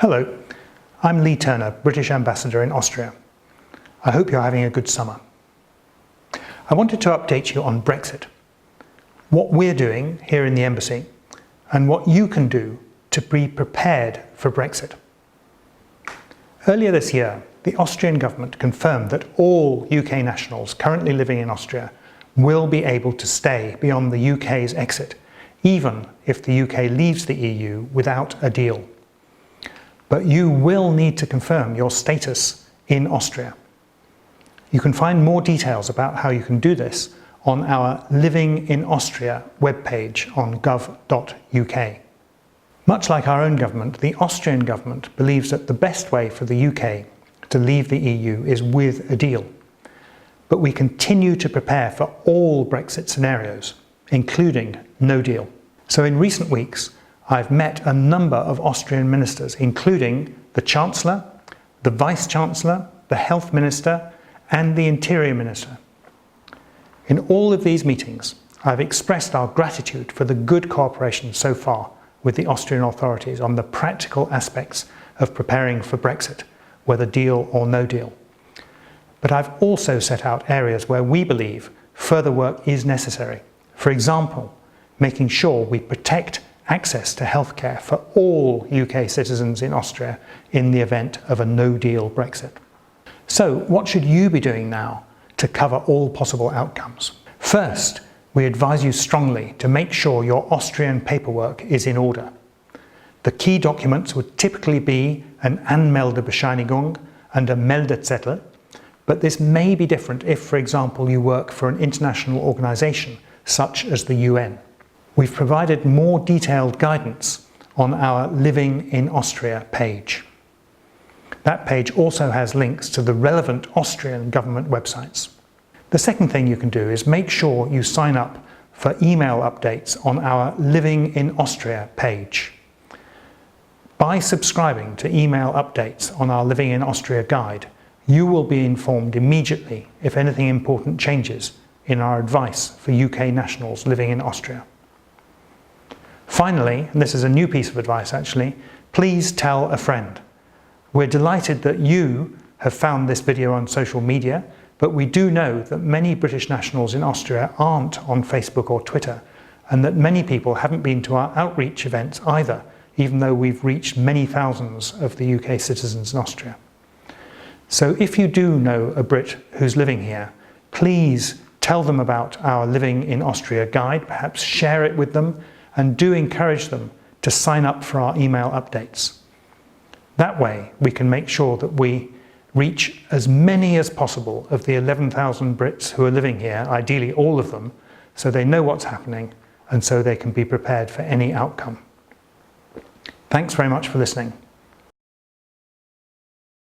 Hello, I'm Lee Turner, British Ambassador in Austria. I hope you're having a good summer. I wanted to update you on Brexit, what we're doing here in the Embassy, and what you can do to be prepared for Brexit. Earlier this year, the Austrian government confirmed that all UK nationals currently living in Austria will be able to stay beyond the UK's exit, even if the UK leaves the EU without a deal. But you will need to confirm your status in Austria. You can find more details about how you can do this on our Living in Austria webpage on gov.uk. Much like our own government, the Austrian government believes that the best way for the UK to leave the EU is with a deal. But we continue to prepare for all Brexit scenarios, including no deal. So in recent weeks, I've met a number of Austrian ministers, including the Chancellor, the Vice-Chancellor, the Health Minister, and the Interior Minister. In all of these meetings, I've expressed our gratitude for the good cooperation so far with the Austrian authorities on the practical aspects of preparing for Brexit, whether deal or no deal. But I've also set out areas where we believe further work is necessary. For example, making sure we protect access to healthcare for all UK citizens in Austria in the event of a no-deal Brexit. So what should you be doing now to cover all possible outcomes? First, we advise you strongly to make sure your Austrian paperwork is in order. The key documents would typically be an Anmeldebescheinigung and a Meldezettel, but this may be different if, for example, you work for an international organisation such as the UN. We've provided more detailed guidance on our Living in Austria page. That page also has links to the relevant Austrian government websites. The second thing you can do is make sure you sign up for email updates on our Living in Austria page. By subscribing to email updates on our Living in Austria guide, you will be informed immediately if anything important changes in our advice for UK nationals living in Austria. Finally, and this is a new piece of advice actually, please tell a friend. We're delighted that you have found this video on social media, but we do know that many British nationals in Austria aren't on Facebook or Twitter, and that many people haven't been to our outreach events either, even though we've reached many thousands of the UK citizens in Austria. So if you do know a Brit who's living here, please tell them about our Living in Austria guide, perhaps share it with them, and do encourage them to sign up for our email updates. That way we can make sure that we reach as many as possible of the 11,000 Brits who are living here, ideally all of them, so they know what's happening and so they can be prepared for any outcome. Thanks very much for listening.